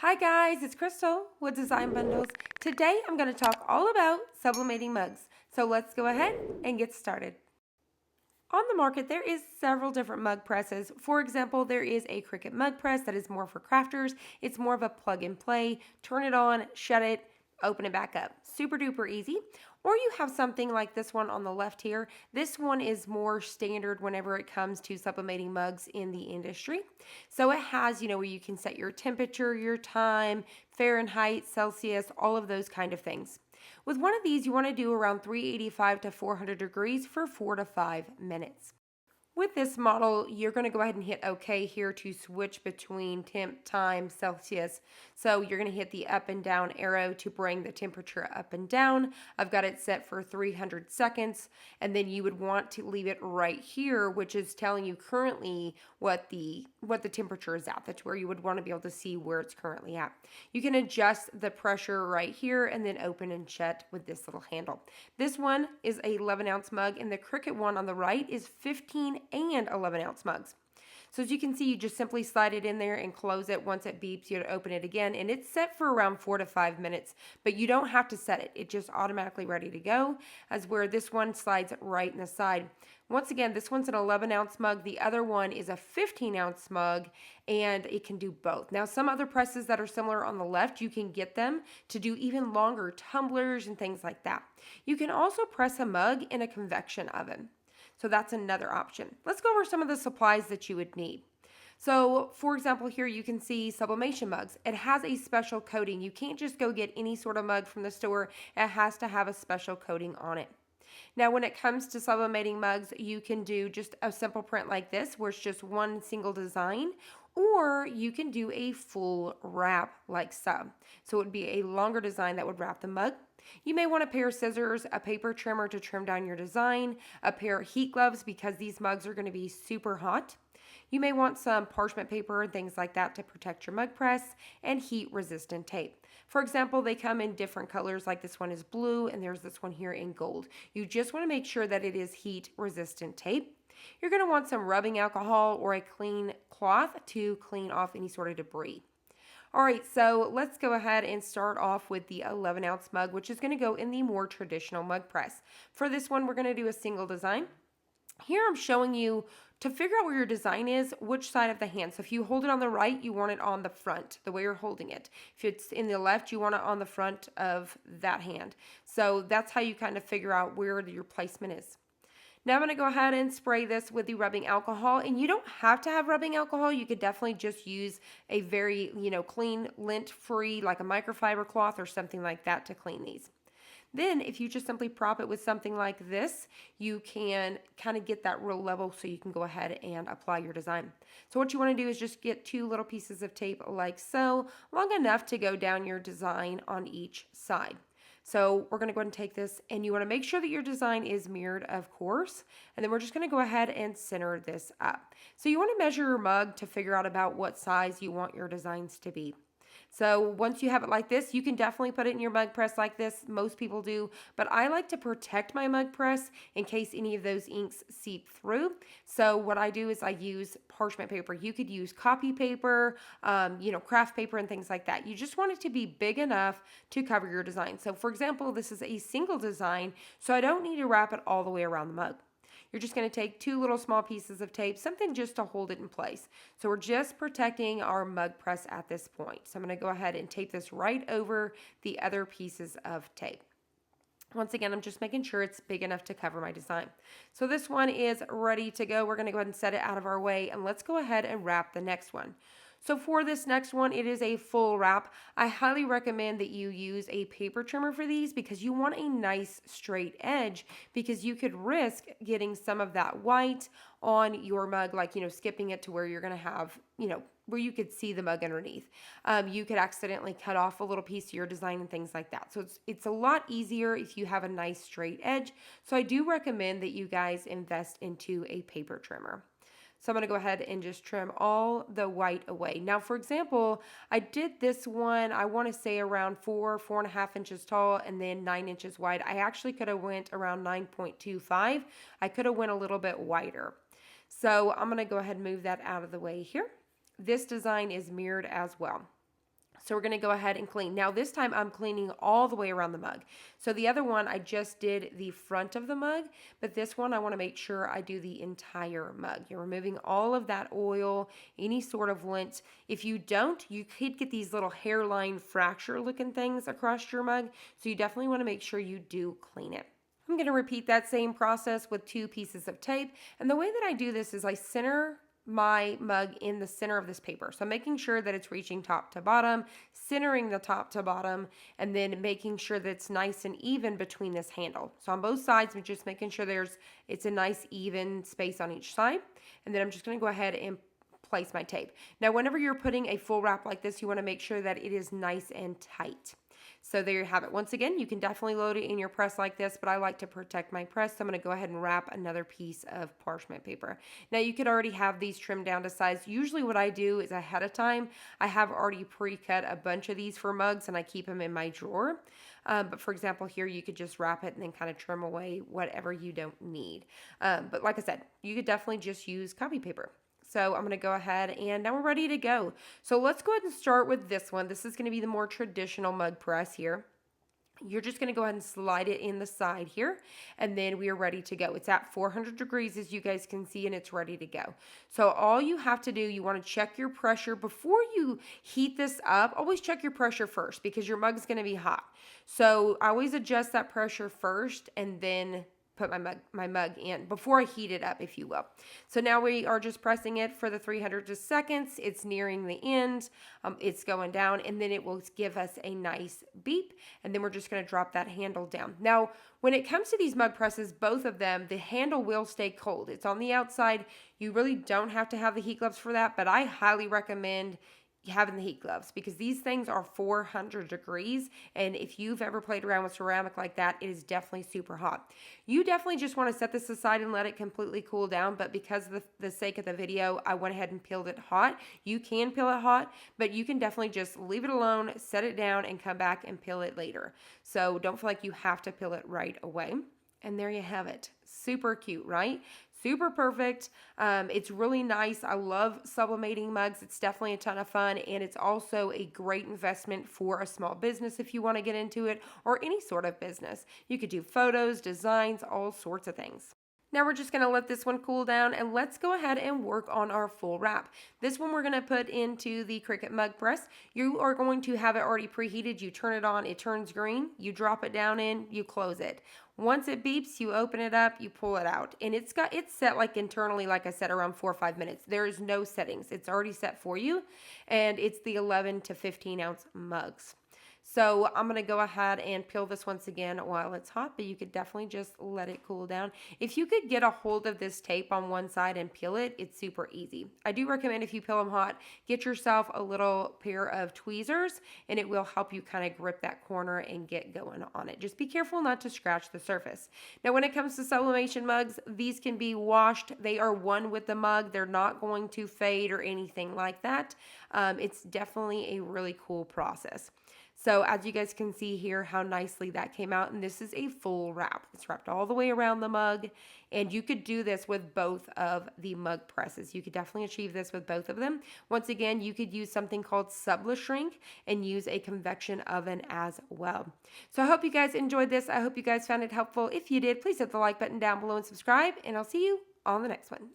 Hi guys, it's Crystal with Design Bundles. Today I'm going to talk all about sublimating mugs. So let's go ahead and get started. On the market, there is several different mug presses. For example, there is a Cricut mug press that is more for crafters. It's more of a plug and play. Turn it on, shut it, open it back up. Super duper easy. Or you have something like this one on the left here. This one is more standard whenever it comes to sublimating mugs in the industry. So it has, where you can set your temperature, your time, Fahrenheit, Celsius, all of those kind of things. With one of these, you want to do around 385 to 400 degrees for 4 to 5 minutes. With this model, you're going to go ahead and hit OK here to switch between temp, time, Celsius. So you're going to hit the up and down arrow to bring the temperature up and down. I've got it set for 300 seconds. And then you would want to leave it right here, which is telling you currently what the temperature is at. That's where you would want to be able to see where it's currently at. You can adjust the pressure right here and then open and shut with this little handle. This one is a 11-ounce mug, and the Cricut one on the right is 15 and 11-ounce mugs. So as you can see, you just simply slide it in there and close it. Once it beeps, you open it again, and it's set for around 4 to 5 minutes, but you don't have to set it. It's just automatically ready to go, as where this one slides right in the side. Once again, this one's an 11-ounce mug. The other one is a 15-ounce mug, and it can do both. Now, some other presses that are similar on the left, you can get them to do even longer tumblers and things like that. You can also press a mug in a convection oven. So that's another option. Let's go over some of the supplies that you would need. So, for example, here you can see sublimation mugs. It has a special coating. You can't just go get any sort of mug from the store. It has to have a special coating on it. Now, when it comes to sublimating mugs, you can do just a simple print like this, where it's just one single design, or you can do a full wrap like so. So it would be a longer design that would wrap the mug. You may want a pair of scissors, a paper trimmer to trim down your design, a pair of heat gloves because these mugs are going to be super hot. You may want some parchment paper and things like that to protect your mug press, and heat resistant tape. For example, they come in different colors, like this one is blue and there's this one here in gold. You just want to make sure that it is heat resistant tape. You're going to want some rubbing alcohol or a clean cloth to clean off any sort of debris. All right, so let's go ahead and start off with the 11-ounce mug, which is going to go in the more traditional mug press. For this one, we're going to do a single design. Here I'm showing you to figure out where your design is, which side of the hand. So if you hold it on the right, you want it on the front, the way you're holding it. If it's in the left, you want it on the front of that hand. So that's how you kind of figure out where your placement is. Now I'm going to go ahead and spray this with the rubbing alcohol, and you don't have to have rubbing alcohol. You could definitely just use a very, clean, lint-free, like a microfiber cloth or something like that to clean these. Then if you just simply prop it with something like this, you can kind of get that real level so you can go ahead and apply your design. So what you want to do is just get 2 little pieces of tape like so, long enough to go down your design on each side. So we're going to go ahead and take this, and you want to make sure that your design is mirrored, of course, and then we're just going to go ahead and center this up. So you want to measure your mug to figure out about what size you want your designs to be. So once you have it like this, you can definitely put it in your mug press like this. Most people do, but I like to protect my mug press in case any of those inks seep through. So what I do is I use parchment paper. You could use copy paper, craft paper and things like that. You just want it to be big enough to cover your design. So for example, this is a single design, so I don't need to wrap it all the way around the mug. You're just going to take 2 little small pieces of tape, something just to hold it in place. So we're just protecting our mug press at this point. So I'm going to go ahead and tape this right over the other pieces of tape. Once again, I'm just making sure it's big enough to cover my design. So this one is ready to go. We're going to go ahead and set it out of our way, and let's go ahead and wrap the next one. So for this next one, it is a full wrap. I highly recommend that you use a paper trimmer for these because you want a nice straight edge, because you could risk getting some of that white on your mug, like, skipping it to where you're going to have, where you could see the mug underneath. You could accidentally cut off a little piece of your design and things like that. So it's a lot easier if you have a nice straight edge. So I do recommend that you guys invest into a paper trimmer. So I'm going to go ahead and just trim all the white away. Now, for example, I did this one, I want to say around 4.5 inches tall and then 9 inches wide. I actually could have went around 9.25. I could have went a little bit wider. So I'm going to go ahead and move that out of the way here. This design is mirrored as well. So we're going to go ahead and clean. Now this time I'm cleaning all the way around the mug. So the other one I just did the front of the mug, but this one I want to make sure I do the entire mug. You're removing all of that oil, any sort of lint. If you don't, you could get these little hairline fracture looking things across your mug. So you definitely want to make sure you do clean it. I'm going to repeat that same process with 2 pieces of tape. And the way that I do this is I center my mug in the center of this paper. So making sure that it's reaching top to bottom, centering the top to bottom, and then making sure that it's nice and even between this handle. So on both sides, I'm just making sure it's a nice even space on each side. And then I'm just going to go ahead and place my tape. Now, whenever you're putting a full wrap like this, you want to make sure that it is nice and tight. So there you have it. Once again, you can definitely load it in your press like this, but I like to protect my press, so I'm going to go ahead and wrap another piece of parchment paper. Now, you could already have these trimmed down to size. Usually what I do is ahead of time, I have already pre-cut a bunch of these for mugs, and I keep them in my drawer. But for example, here you could just wrap it and then kind of trim away whatever you don't need. But like I said, you could definitely just use copy paper. So I'm going to go ahead and now we're ready to go. So let's go ahead and start with this one. This is going to be the more traditional mug press here. You're just going to go ahead and slide it in the side here, and then we are ready to go. It's at 400 degrees, as you guys can see, and it's ready to go. So all you have to do, you want to check your pressure before you heat this up. Always check your pressure first because your mug is going to be hot. So I always adjust that pressure first and then put my mug in before I heat it up, if you will. So now we are just pressing it for the 300 seconds. It's nearing the end. It's going down, and then it will give us a nice beep, and then we're just going to drop that handle down. Now, when it comes to these mug presses, both of them, the handle will stay cold. It's on the outside. You really don't have to have the heat gloves for that, but I highly recommend having the heat gloves because these things are 400 degrees, and if you've ever played around with ceramic like that, it is definitely super hot. You definitely just want to set this aside and let it completely cool down, but because of the sake of the video, I went ahead and peeled it hot. You can peel it hot, but you can definitely just leave it alone, set it down, and come back and peel it later. So don't feel like you have to peel it right away. And there you have it. Super cute, right? Super perfect. It's really nice. I love sublimating mugs. It's definitely a ton of fun, and it's also a great investment for a small business if you want to get into it, or any sort of business. You could do photos, designs, all sorts of things. Now we're just going to let this one cool down, and let's go ahead and work on our full wrap. This one we're going to put into the Cricut mug press. You are going to have it already preheated. You turn it on, it turns green. You drop it down in, you close it. Once it beeps, you open it up, you pull it out. And it's set like internally, like I said, around 4 or 5 minutes. There is no settings. It's already set for you. And it's the 11 to 15 ounce mugs. So I'm going to go ahead and peel this once again while it's hot, but you could definitely just let it cool down. If you could get a hold of this tape on one side and peel it, it's super easy. I do recommend if you peel them hot, get yourself a little pair of tweezers, and it will help you kind of grip that corner and get going on it. Just be careful not to scratch the surface. Now, when it comes to sublimation mugs, these can be washed. They are one with the mug. They're not going to fade or anything like that. It's definitely a really cool process. So as you guys can see here how nicely that came out, and this is a full wrap. It's wrapped all the way around the mug, and you could do this with both of the mug presses. You could definitely achieve this with both of them. Once again, you could use something called SublaShrink and use a convection oven as well. So I hope you guys enjoyed this. I hope you guys found it helpful. If you did, please hit the like button down below and subscribe, and I'll see you on the next one.